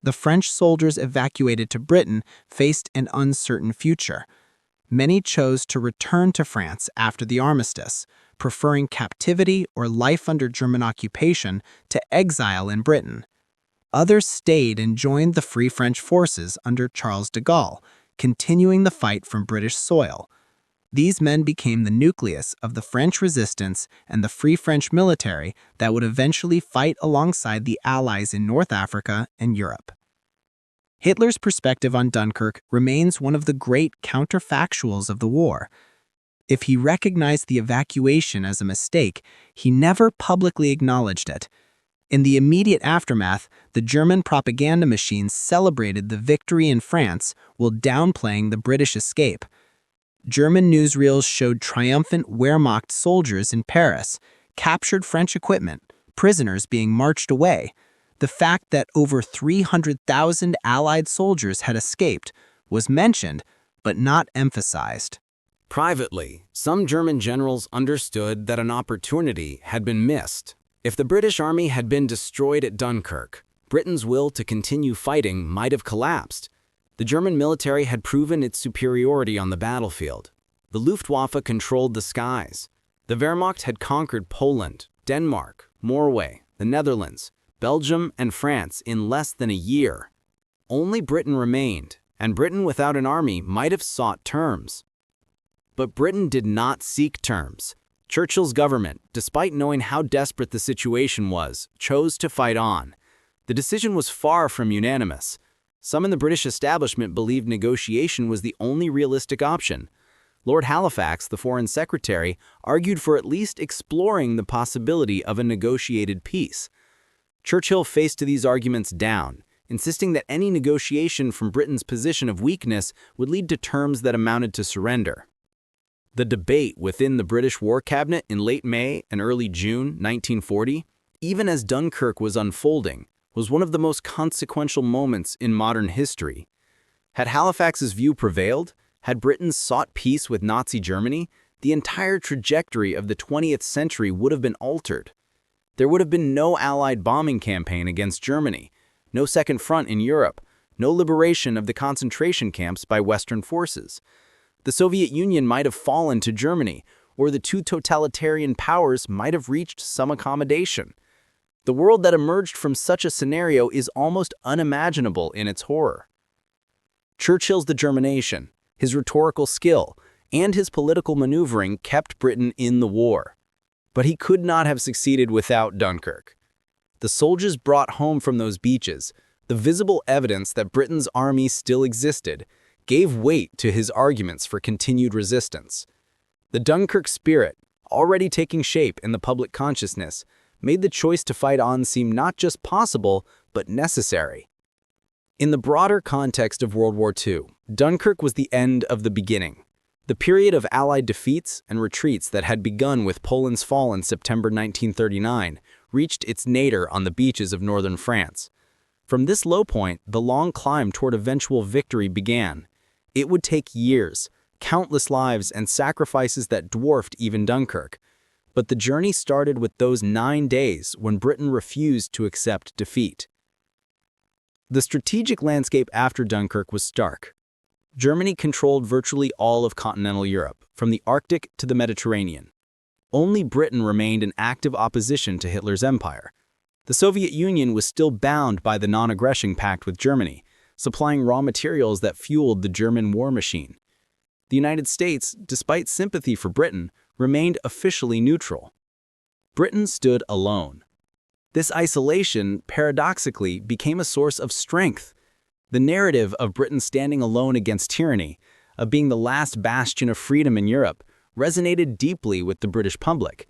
S3: The French soldiers evacuated to Britain faced an uncertain future. Many chose to return to France after the armistice, preferring captivity or life under German occupation to exile in Britain. Others stayed and joined the Free French forces under Charles de Gaulle, continuing the fight from British soil. These men became the nucleus of the French resistance and the Free French military that would eventually fight alongside the Allies in North Africa and Europe. Hitler's perspective on Dunkirk remains one of the great counterfactuals of the war. If he recognized the evacuation as a mistake, he never publicly acknowledged it. In the immediate aftermath, the German propaganda machine celebrated the victory in France while downplaying the British escape. German newsreels showed triumphant Wehrmacht soldiers in Paris, captured French equipment, prisoners being marched away. The fact that over 300,000 Allied soldiers had escaped was mentioned, but not emphasized.
S2: Privately, some German generals understood that an opportunity had been missed. If the British army had been destroyed at Dunkirk, Britain's will to continue fighting might have collapsed. The German military had proven its superiority on the battlefield. The Luftwaffe controlled the skies. The Wehrmacht had conquered Poland, Denmark, Norway, the Netherlands, Belgium, and France in less than a year. Only Britain remained, and Britain without an army might have sought terms. But Britain did not seek terms. Churchill's government, despite knowing how desperate the situation was, chose to fight on. The decision was far from unanimous. Some in the British establishment believed negotiation was the only realistic option. Lord Halifax, the Foreign Secretary, argued for at least exploring the possibility of a negotiated peace. Churchill faced these arguments down, insisting that any negotiation from Britain's position of weakness would lead to terms that amounted to surrender. The debate within the British War Cabinet in late May and early June 1940, even as Dunkirk was unfolding, was one of the most consequential moments in modern history. Had Halifax's view prevailed, had Britain sought peace with Nazi Germany, the entire trajectory of the 20th century would have been altered. There would have been no Allied bombing campaign against Germany, no second front in Europe, no liberation of the concentration camps by Western forces. The Soviet Union might have fallen to Germany, or the two totalitarian powers might have reached some accommodation. The world that emerged from such a scenario is almost unimaginable in its horror. Churchill's determination, his rhetorical skill, and his political maneuvering kept Britain in the war. But he could not have succeeded without Dunkirk. The soldiers brought home from those beaches, the visible evidence that Britain's army still existed, gave weight to his arguments for continued resistance. The Dunkirk spirit, already taking shape in the public consciousness, made the choice to fight on seem not just possible, but necessary. In the broader context of World War II, Dunkirk was the end of the beginning. The period of Allied defeats and retreats that had begun with Poland's fall in September 1939 reached its nadir on the beaches of northern France. From this low point, the long climb toward eventual victory began. It would take years, countless lives, and sacrifices that dwarfed even Dunkirk. But the journey started with those 9 days when Britain refused to accept defeat. The strategic landscape after Dunkirk was stark. Germany controlled virtually all of continental Europe, from the Arctic to the Mediterranean.
S1: Only Britain remained in active opposition to Hitler's empire. The Soviet Union was still bound by the non-aggression pact with Germany, supplying raw materials that fueled the German war machine. The United States, despite sympathy for Britain, remained officially neutral. Britain stood alone. This isolation, paradoxically, became a source of strength. The narrative of Britain standing alone against tyranny, of being the last bastion of freedom in Europe, resonated deeply with the British public.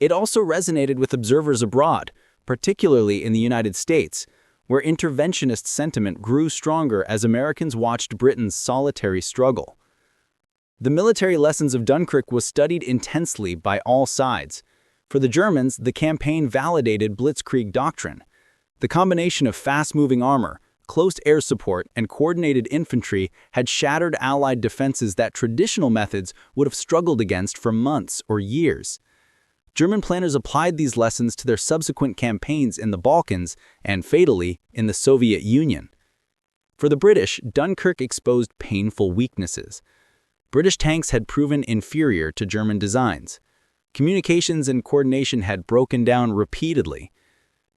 S1: It also resonated with observers abroad, particularly in the United States, where interventionist sentiment grew stronger as Americans watched Britain's solitary struggle. The military lessons of Dunkirk was studied intensely by all sides. For the Germans, the campaign validated blitzkrieg doctrine. The combination of fast-moving armor, close air support, and coordinated infantry had shattered Allied defenses that traditional methods would have struggled against for months or years. German planners applied these lessons to their subsequent campaigns in the Balkans and, fatally, in the Soviet Union. For the British, Dunkirk exposed painful weaknesses. British tanks had proven inferior to German designs. Communications and coordination had broken down repeatedly.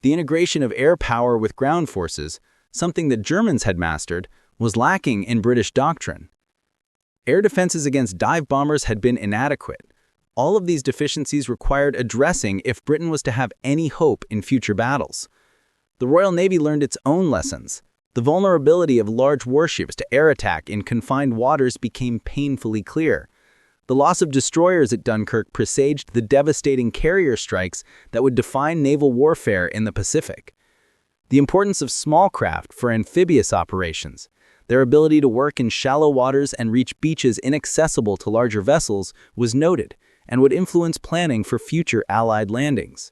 S1: The integration of air power with ground forces, something that Germans had mastered, was lacking in British doctrine. Air defenses against dive bombers had been inadequate. All of these deficiencies required addressing if Britain was to have any hope in future battles. The Royal Navy learned its own lessons. The vulnerability of large warships to air attack in confined waters became painfully clear. The loss of destroyers at Dunkirk presaged the devastating carrier strikes that would define naval warfare in the Pacific. The importance of small craft for amphibious operations, their ability to work in shallow waters and reach beaches inaccessible to larger vessels, was noted and would influence planning for future Allied landings.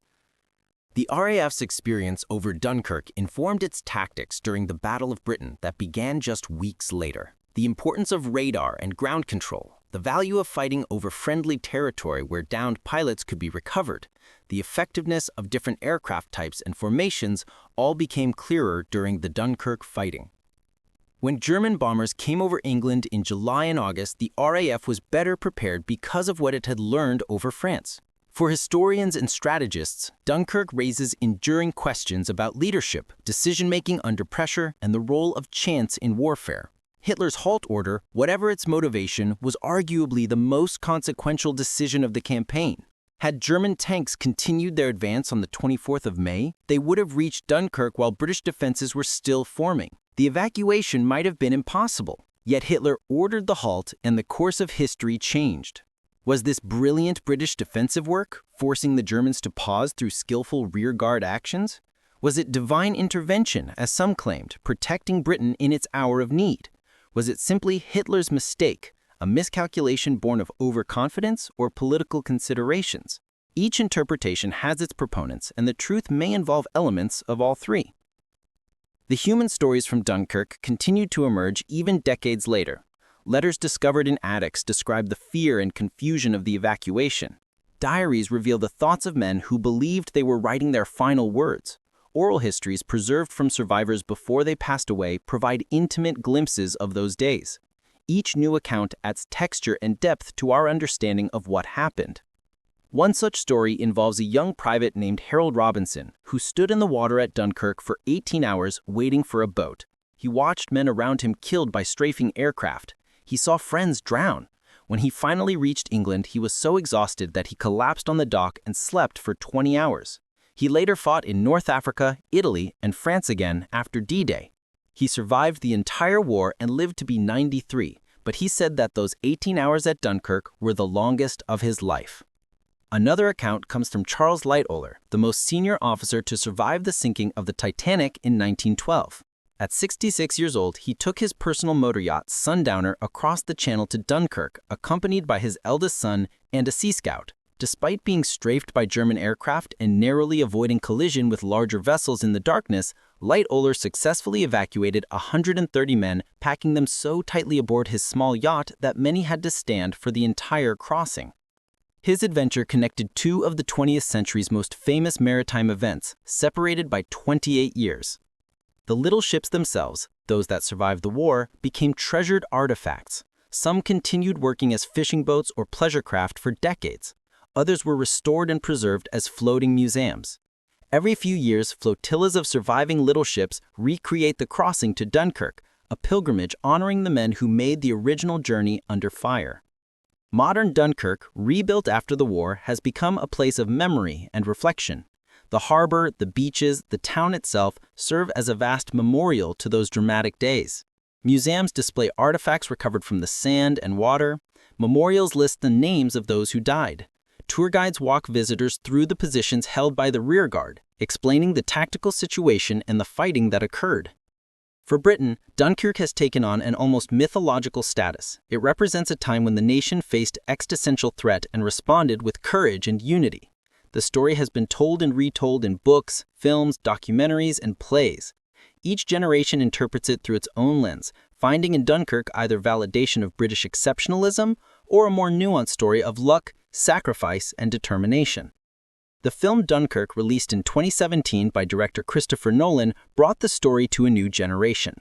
S2: The RAF's experience over Dunkirk informed its tactics during the Battle of Britain that began just weeks later. The importance of radar and ground control, the value of fighting over friendly territory where downed pilots could be recovered, the effectiveness of different aircraft types and formations all became clearer during the Dunkirk fighting. When German bombers came over England in July and August, the RAF was better prepared because of what it had learned over France. For historians and strategists, Dunkirk raises enduring questions about leadership, decision-making under pressure, and the role of chance in warfare. Hitler's halt order, whatever its motivation, was arguably the most consequential decision of the campaign. Had German tanks continued their advance on the 24th of May, they would have reached Dunkirk while British defenses were still forming. The evacuation might have been impossible. Yet Hitler ordered the halt and the course of history changed. Was this brilliant British defensive work, forcing the Germans to pause through skillful rearguard actions? Was it divine intervention, as some claimed, protecting Britain in its hour of need? Was it simply Hitler's mistake, a miscalculation born of overconfidence or political considerations? Each interpretation has its proponents, and the truth may involve elements of all three. The human stories from Dunkirk continued to emerge even decades later. Letters discovered in attics describe the fear and confusion of the evacuation. Diaries reveal the thoughts of men who believed they were writing their final words. Oral histories preserved from survivors before they passed away provide intimate glimpses of those days. Each new account adds texture and depth to our understanding of what happened. One such story involves a young private named Harold Robinson, who stood in the water at Dunkirk for 18 hours waiting for a boat. He watched men around him killed by strafing aircraft. He saw friends drown. When he finally reached England, he was so exhausted that he collapsed on the dock and slept for 20 hours. He later fought in North Africa, Italy, and France again after D-Day. He survived the entire war and lived to be 93, but he said that those 18 hours at Dunkirk were the longest of his life. Another account comes from Charles Lightoller, the most senior officer to survive the sinking of the Titanic in 1912. At 66 years old, he took his personal motor yacht, Sundowner, across the channel to Dunkirk, accompanied by his eldest son and a Sea Scout. Despite being strafed by German aircraft and narrowly avoiding collision with larger vessels in the darkness, Lightoller successfully evacuated 130 men, packing them so tightly aboard his small yacht that many had to stand for the entire crossing. His adventure connected two of the 20th century's most famous maritime events, separated by 28 years. The little ships themselves, those that survived the war, became treasured artifacts. Some continued working as fishing boats or pleasure craft for decades.
S1: Others were restored and preserved as floating museums. Every few years, flotillas of surviving little ships recreate the crossing to Dunkirk, a pilgrimage honoring the men who made the original journey under fire. Modern Dunkirk, rebuilt after the war, has become a place of memory and reflection. The harbor, the beaches, the town itself serve as a vast memorial to those dramatic days. Museums display artifacts recovered from the sand and water. Memorials list the names of those who died. Tour guides walk visitors through the positions held by the rearguard, explaining the tactical situation and the fighting that occurred. For Britain, Dunkirk has taken on an almost mythological status. It represents a time when the nation faced existential threat and responded with courage and unity. The story has been told and retold in books, films, documentaries, and plays. Each generation interprets it through its own lens, finding in Dunkirk either validation of British exceptionalism or a more nuanced story of luck, sacrifice, and determination. The film Dunkirk, released in 2017 by director Christopher Nolan, brought the story to a new generation.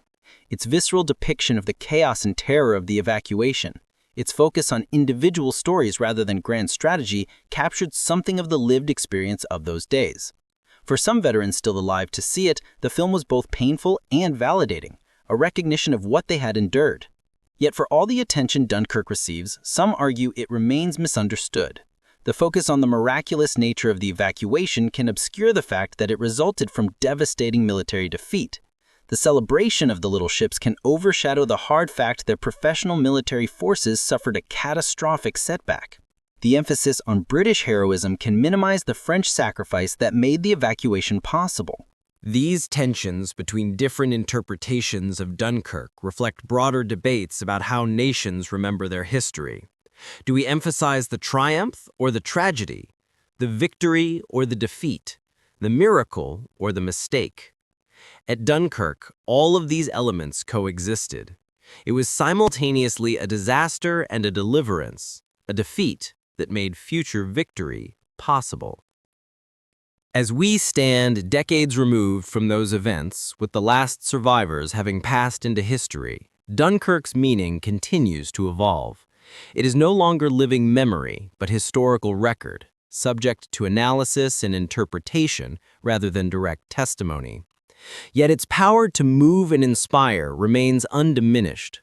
S1: Its visceral depiction of the chaos and terror of the evacuation, its focus on individual stories rather than grand strategy, captured something of the lived experience of those days. For some veterans still alive to see it, the film was both painful and validating, a recognition of what they had endured. Yet for all the attention Dunkirk receives, some argue it remains misunderstood. The focus on the miraculous nature of the evacuation can obscure the fact that it resulted from devastating military defeat. The celebration of the little ships can overshadow the hard fact that professional military forces suffered a catastrophic setback. The emphasis on British heroism can minimize the French sacrifice that made the evacuation possible.
S2: These tensions between different interpretations of Dunkirk reflect broader debates about how nations remember their history. Do we emphasize the triumph or the tragedy, the victory or the defeat, the miracle or the mistake? At Dunkirk, all of these elements coexisted. It was simultaneously a disaster and a deliverance, a defeat that made future victory possible. As we stand decades removed from those events, with the last survivors having passed into history, Dunkirk's meaning continues to evolve. It is no longer living memory, but historical record, subject to analysis and interpretation rather than direct testimony. Yet its power to move and inspire remains undiminished.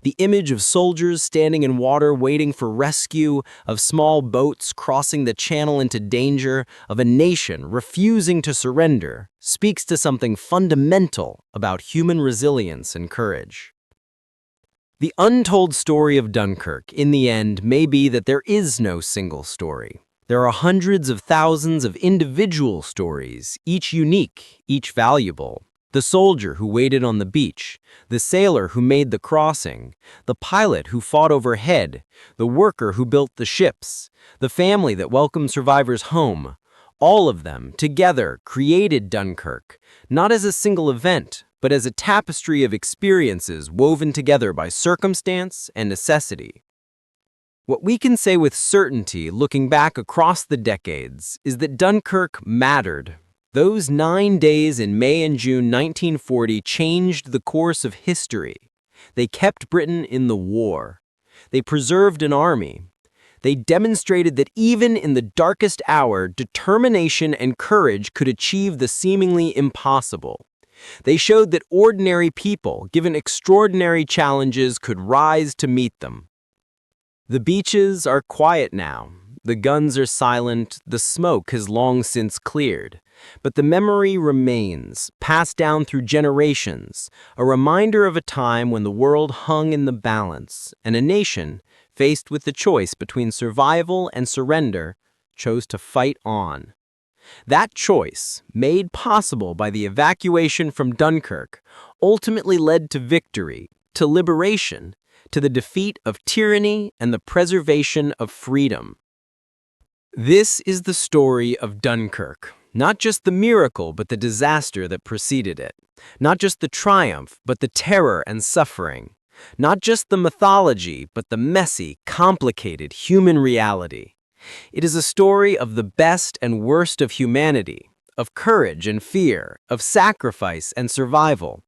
S2: The image of soldiers standing in water waiting for rescue, of small boats crossing the channel into danger, of a nation refusing to surrender, speaks to something fundamental about human resilience and courage. The untold story of Dunkirk, in the end, may be that there is no single story. There are hundreds of thousands of individual stories, each unique, each valuable. The soldier who waited on the beach, the sailor who made the crossing, the pilot who fought overhead, the worker who built the ships, the family that welcomed survivors home. All of them, together, created Dunkirk, not as a single event, but as a tapestry of experiences woven together by circumstance and necessity. What we can say with certainty, looking back across the decades, is that Dunkirk mattered. Those 9 days in May and June 1940 changed the course of history. They kept Britain in the war. They preserved an army. They demonstrated that even in the darkest hour, determination and courage could achieve the seemingly impossible. They showed that ordinary people, given extraordinary challenges, could rise to meet them. The beaches are quiet now. The guns are silent. The smoke has long since cleared. But the memory remains, passed down through generations, a reminder of a time when the world hung in the balance, and a nation, faced with the choice between survival and surrender, chose to fight on. That choice, made possible by the evacuation from Dunkirk, ultimately led to victory, to liberation, to the defeat of tyranny and the preservation of freedom. This is the story of Dunkirk, not just the miracle but the disaster that preceded it, not just the triumph but the terror and suffering, not just the mythology but the messy, complicated human reality. It is a story of the best and worst of humanity, of courage and fear, of sacrifice and survival.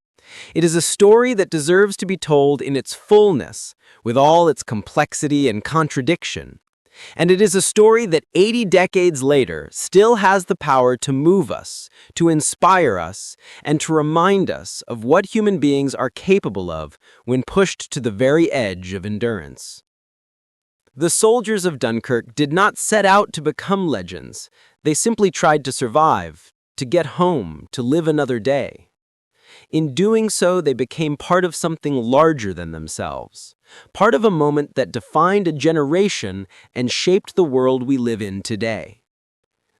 S2: It is a story that deserves to be told in its fullness, with all its complexity and contradiction. And it is a story that 80 decades later still has the power to move us, to inspire us, and to remind us of what human beings are capable of when pushed to the very edge of endurance. The soldiers of Dunkirk did not set out to become legends. They simply tried to survive, to get home, to live another day. In doing so, they became part of something larger than themselves, part of a moment that defined a generation and shaped the world we live in today.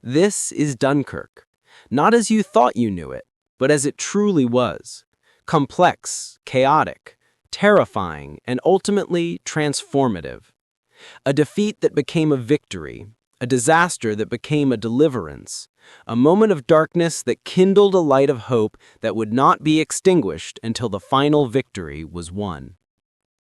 S2: This is Dunkirk, not as you thought you knew it, but as it truly was: complex, chaotic, terrifying, and ultimately transformative. A defeat that became a victory, a disaster that became a deliverance, a moment of darkness that kindled a light of hope that would not be extinguished until the final victory was won.